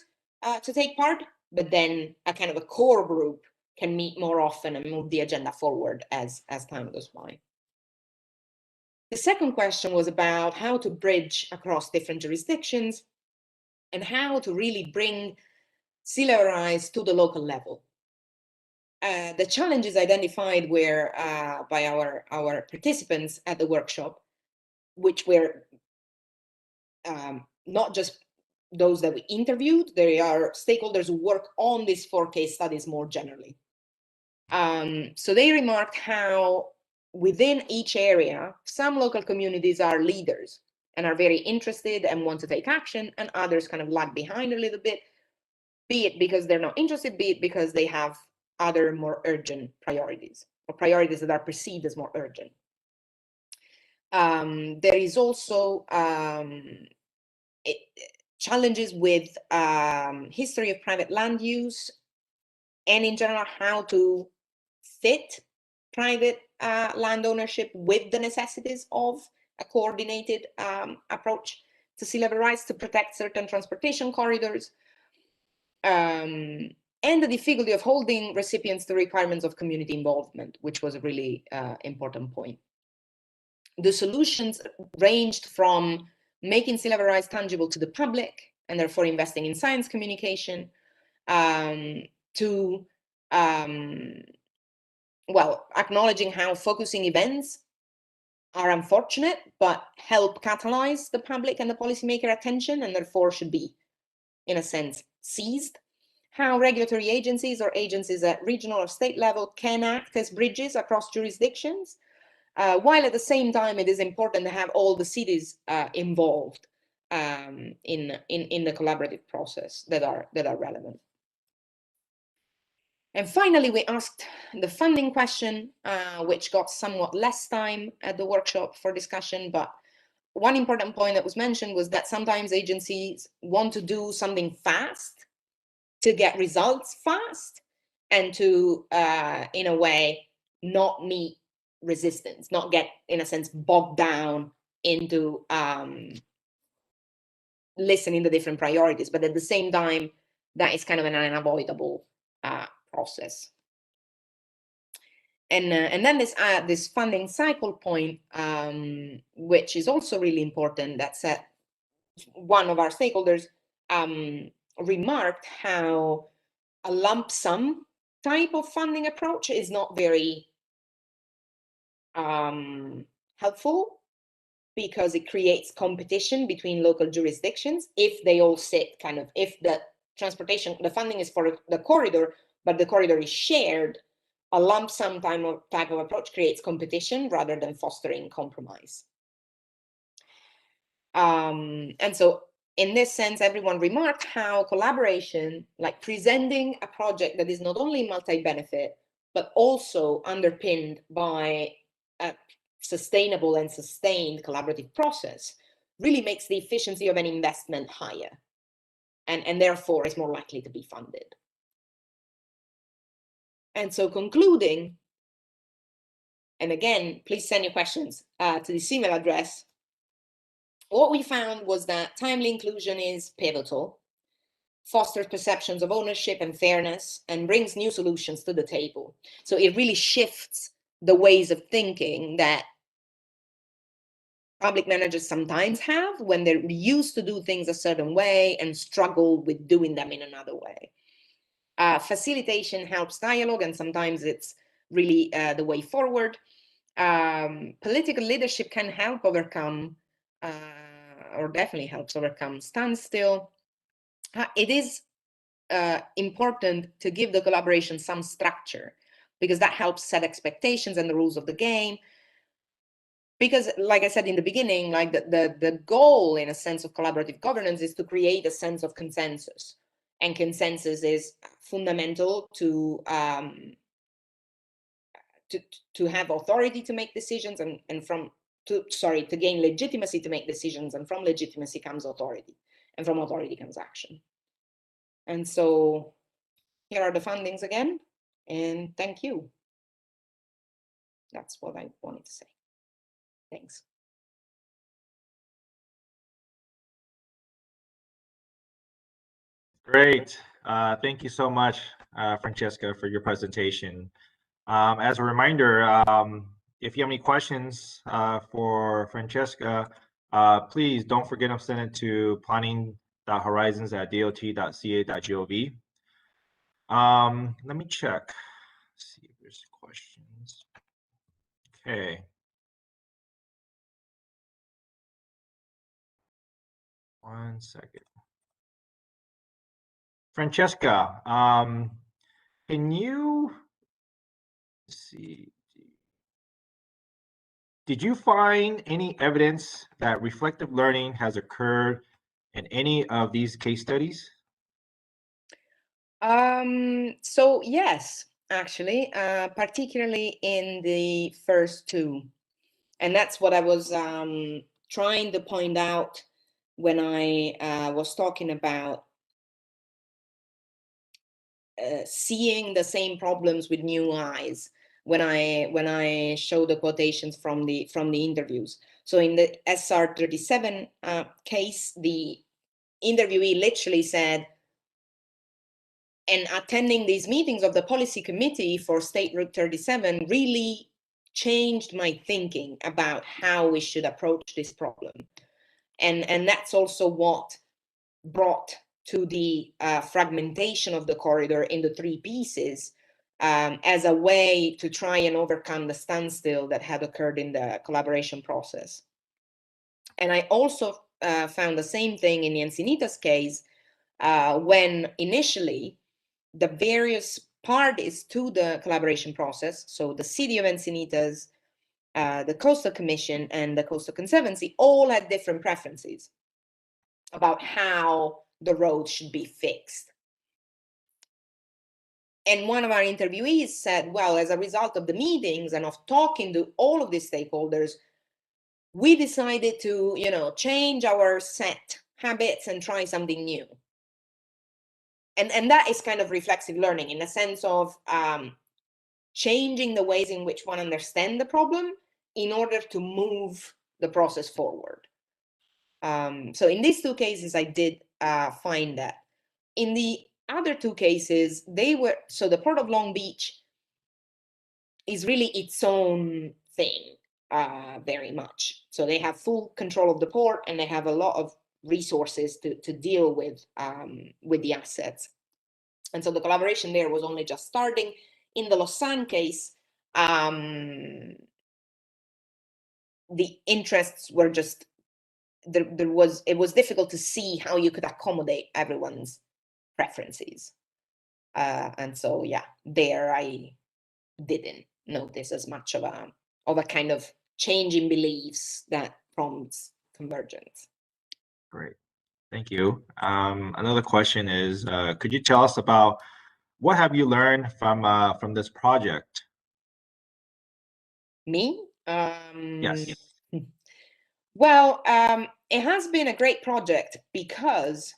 to take part, but then a kind of a core group can meet more often and move the agenda forward as time goes by. The second question was about how to bridge across different jurisdictions and how to really bring sea level rise to the local level. The challenges identified were by our participants at the workshop, which were not just those that we interviewed, there are stakeholders who work on these 4 case studies more generally. So they remarked how within each area, some local communities are leaders and are very interested and want to take action, and others kind of lag behind a little bit, be it because they're not interested, be it because they have other more urgent priorities, or priorities that are perceived as more urgent. There is also challenges with history of private land use, and in general, how to fit private land ownership with the necessities of a coordinated approach to sea level rise to protect certain transportation corridors, and the difficulty of holding recipients to requirements of community involvement, which was a really important point. The solutions ranged from making sea level rise tangible to the public, and therefore investing in science communication, to well, acknowledging how focusing events are unfortunate, but help catalyze the public and the policymaker attention, and therefore should be, in a sense, seized. How regulatory agencies or agencies at regional or state level can act as bridges across jurisdictions, while at the same time it is important to have all the cities involved in the collaborative process that are relevant. And finally, we asked the funding question, which got somewhat less time at the workshop for discussion, but one important point that was mentioned was that sometimes agencies want to do something fast to get results fast and to, in a way, not meet resistance, not get, in a sense, bogged down into listening to different priorities, but at the same time, that is kind of an unavoidable process. And then this funding cycle point, which is also really important, that's one of our stakeholders remarked how a lump sum type of funding approach is not very helpful, because it creates competition between local jurisdictions if they all sit kind of, if the funding is for the corridor, but the corridor is shared, a lump sum type of approach creates competition rather than fostering compromise. And so in this sense, everyone remarked how collaboration, like presenting a project that is not only multi-benefit, but also underpinned by sustainable and sustained collaborative process really makes the efficiency of an investment higher, and therefore is more likely to be funded. And so concluding, and again, please send your questions to this email address. What we found was that timely inclusion is pivotal, fosters perceptions of ownership and fairness, and brings new solutions to the table. So it really shifts the ways of thinking that public managers sometimes have when they're used to do things a certain way and struggle with doing them in another way. Facilitation helps dialogue, and sometimes it's really the way forward. Political leadership can help overcome, or definitely helps overcome standstill. It is important to give the collaboration some structure, because that helps set expectations and the rules of the game. Because, like I said in the beginning, like the goal, in a sense, of collaborative governance is to create a sense of consensus, and consensus is fundamental to have authority to make decisions, to gain legitimacy to make decisions, and from legitimacy comes authority, and from authority comes action. And so here are the fundings again, and thank you. That's what I wanted to say. Thanks. Great. Thank you so much, Francesca, for your presentation. As a reminder, if you have any questions for Francesca, please don't forget to send it to planning.horizons@dot.ca.gov. Let me check. Let's see if there's questions. Okay. One second. Francesca, can you see? Did you find any evidence that reflective learning has occurred in any of these case studies? So yes, actually, particularly in the first two. And that's what I was trying to point out when I was talking about seeing the same problems with new eyes when I show the quotations from the interviews. So in the SR37 case, the interviewee literally said, and attending these meetings of the policy committee for State Route 37 really changed my thinking about how we should approach this problem. And that's also what brought to the fragmentation of the corridor into three pieces as a way to try and overcome the standstill that had occurred in the collaboration process. And I also found the same thing in the Encinitas case, when initially the various parties to the collaboration process, so the city of Encinitas, the Coastal Commission, and the Coastal Conservancy, all had different preferences about how the road should be fixed. And one of our interviewees said, well, as a result of the meetings and of talking to all of these stakeholders, we decided to, change our set habits and try something new. And that is kind of reflexive learning, in the sense of changing the ways in which one understands the problem in order to move the process forward. So in these two cases, I did find that. In the other two cases, so the Port of Long Beach is really its own thing, very much. So they have full control of the port, and they have a lot of resources to deal with the assets. And so the collaboration there was only just starting. In the Lausanne case, the interests were just, it was difficult to see how you could accommodate everyone's preferences. And so, yeah, there I didn't notice as much of a kind of change in beliefs that prompts convergence. Great, thank you. Another question is, could you tell us about what have you learned from this project? Me? Yes. Well, it has been a great project because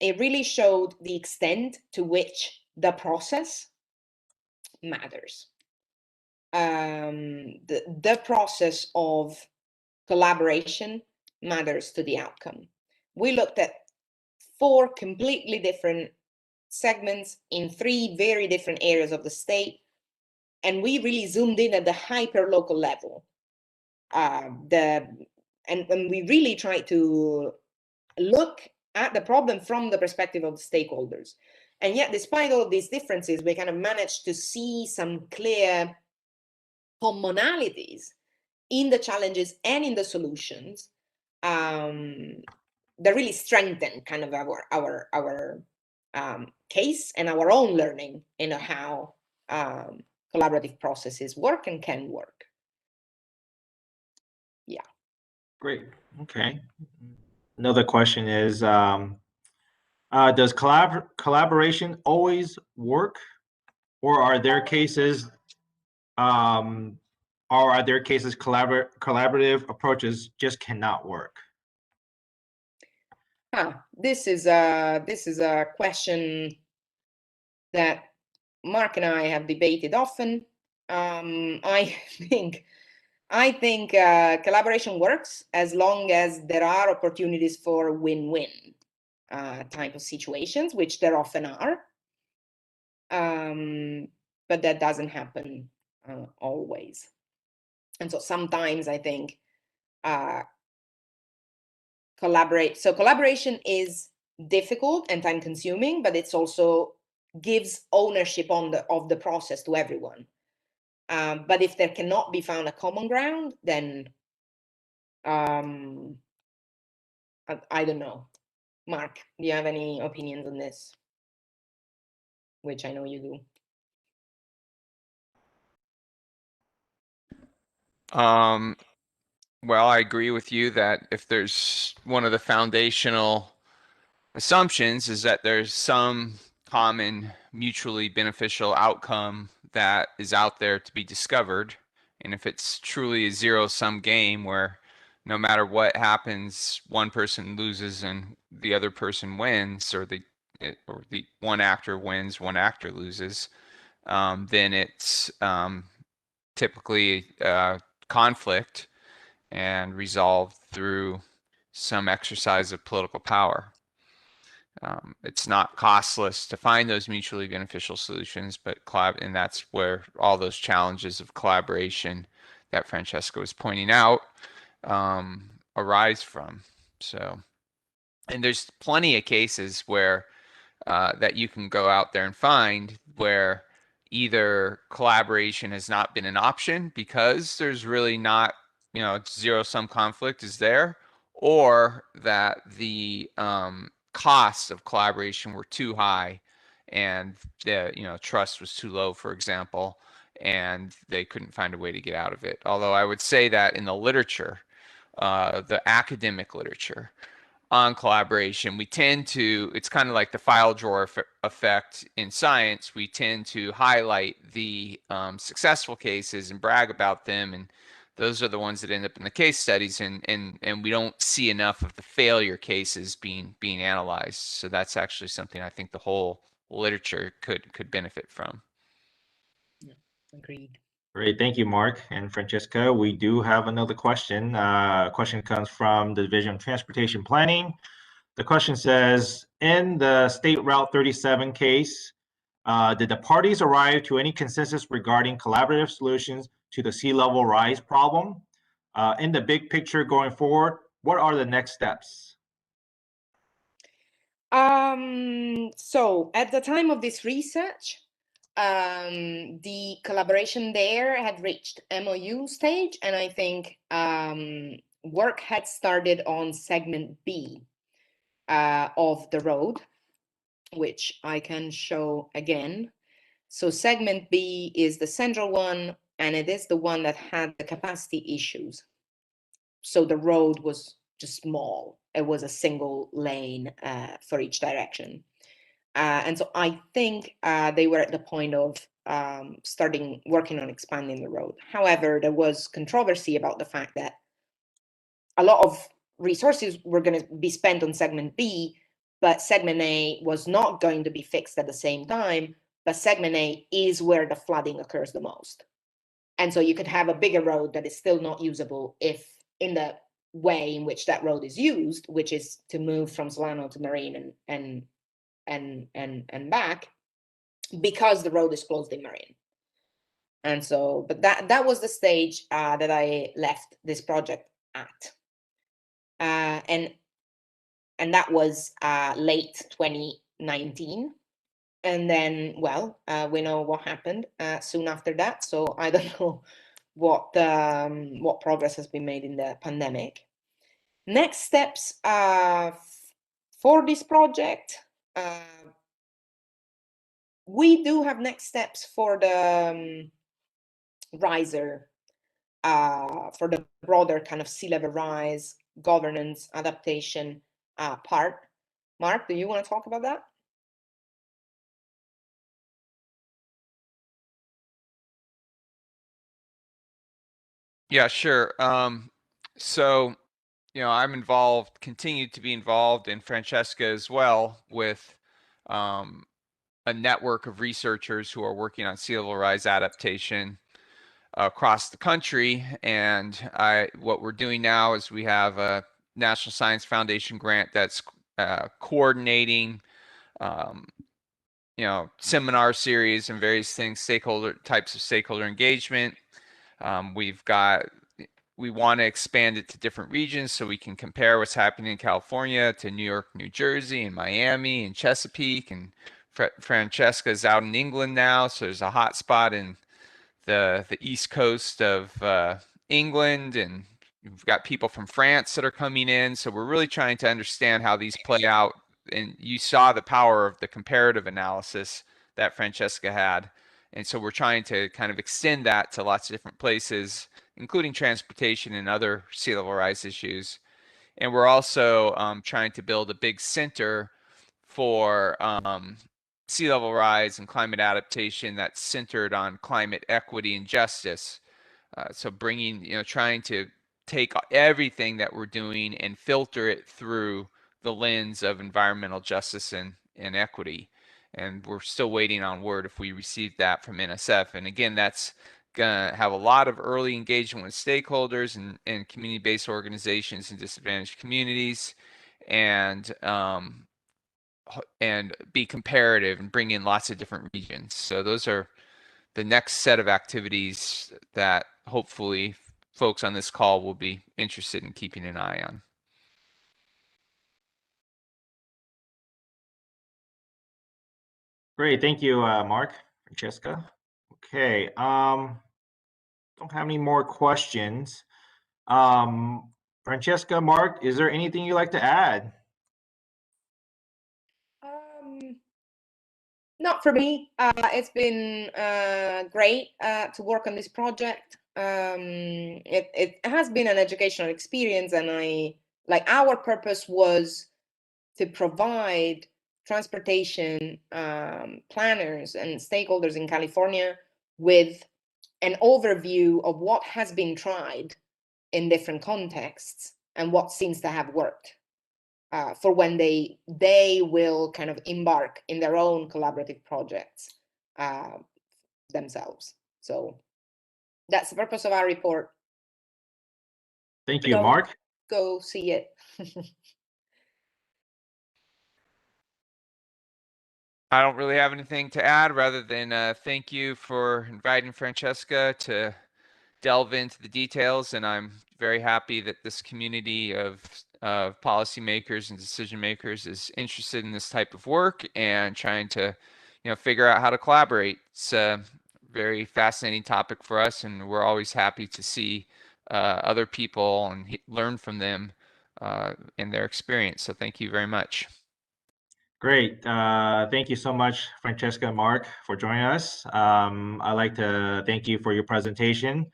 it really showed the extent to which the process matters. The process of collaboration matters to the outcome. We looked at 4 completely different segments in 3 very different areas of the state, and we really zoomed in at the hyper local level. And we really tried to look at the problem from the perspective of the stakeholders. And yet, despite all of these differences, we kind of managed to see some clear commonalities in the challenges and in the solutions that really strengthen kind of our case and our own learning in how collaborative processes work and can work. Yeah. Great. Okay. Another question is, does collaboration always work, or are there cases, collaborative approaches just cannot work? This is a question that Mark and I have debated often. I think collaboration works as long as there are opportunities for win-win type of situations, which there often are. But that doesn't happen always. And so sometimes I think collaboration is difficult and time consuming, but it's also gives ownership of the process to everyone. But if there cannot be found a common ground, then I don't know. Mark, do you have any opinions on this? Which I know you do. Well, I agree with you that if there's one of the foundational assumptions is that there's some common mutually beneficial outcome that is out there to be discovered. And if it's truly a zero-sum game where no matter what happens, one person loses and the other person wins, or the one actor wins, one actor loses, then it's typically conflict and resolved through some exercise of political power. It's not costless to find those mutually beneficial solutions, but and that's where all those challenges of collaboration that Francesca was pointing out arise from. So, and there's plenty of cases where that you can go out there and find where either collaboration has not been an option because there's really not, zero-sum conflict is there, or that the costs of collaboration were too high and the trust was too low, for example, and they couldn't find a way to get out of it. Although I would say that in the literature, the academic literature on collaboration, we tend to, it's kind of like the file drawer effect in science. We tend to highlight the successful cases and brag about them, and those are the ones that end up in the case studies, and we don't see enough of the failure cases being analyzed. So that's actually something I think the whole literature could benefit from. Yeah, agreed. Great, thank you, Mark and Francesca. We do have another question. Question comes from the Division of Transportation Planning. The question says, in the State Route 37 case, did the parties arrive to any consensus regarding collaborative solutions to the sea level rise problem? In the big picture going forward, what are the next steps? So at the time of this research, the collaboration there had reached MOU stage, and I think work had started on segment B of the road, which I can show again. So segment B is the central one, and it is the one that had the capacity issues. So the road was just small. It was a single lane for each direction. And so I think they were at the point of starting working on expanding the road. However, there was controversy about the fact that a lot of resources were going to be spent on segment B, but segment A was not going to be fixed at the same time, but segment A is where the flooding occurs the most. And so you could have a bigger road that is still not usable if in the way in which that road is used, which is to move from Solano to Marine and back, because the road is closed in Marine. And so, but that was the stage that I left this project at. And that was late 2019. And then, well, we know what happened soon after that. So I don't know what progress has been made in the pandemic. Next steps for this project. We do have next steps for the riser, for the broader kind of sea level rise, governance, adaptation part. Mark, do you want to talk about that? Yeah, sure. So, I'm involved, continue to be involved, and Francesca as well, with a network of researchers who are working on sea level rise adaptation across the country. And what we're doing now is we have a National Science Foundation grant that's coordinating seminar series and various things, types of stakeholder engagement. We want to expand it to different regions so we can compare what's happening in California to New York, New Jersey, and Miami, and Chesapeake. And Francesca is out in England now, so there's a hot spot in the east coast of England, and we've got people from France that are coming in. So we're really trying to understand how these play out. And you saw the power of the comparative analysis that Francesca had. And so we're trying to kind of extend that to lots of different places, including transportation and other sea level rise issues. And we're also trying to build a big center for sea level rise and climate adaptation that's centered on climate equity and justice. So trying to take everything that we're doing and filter it through the lens of environmental justice and equity. And we're still waiting on word if we receive that from NSF. And again, that's going to have a lot of early engagement with stakeholders and community-based organizations in disadvantaged communities, and be comparative and bring in lots of different regions. So those are the next set of activities that hopefully folks on this call will be interested in keeping an eye on. Great, thank you, Mark, Francesca. Okay, don't have any more questions. Francesca, Mark, is there anything you'd like to add? Not for me. It's been great to work on this project. It has been an educational experience, and our purpose was to provide transportation planners and stakeholders in California with an overview of what has been tried in different contexts and what seems to have worked for when they will kind of embark in their own collaborative projects themselves. So that's the purpose of our report. Thank you, Mark. Go see it. I don't really have anything to add rather than thank you for inviting Francesca to delve into the details. And I'm very happy that this community of policymakers and decision makers is interested in this type of work and trying to, figure out how to collaborate. It's a very fascinating topic for us, and we're always happy to see other people and learn from them in their experience. So thank you very much. Great. Thank you so much, Francesca and Mark, for joining us. I'd like to thank you for your presentation.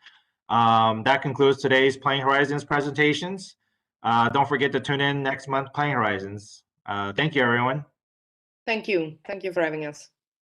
That concludes today's Planning Horizons presentations. Don't forget to tune in next month, Planning Horizons. Thank you, everyone. Thank you. Thank you for having us.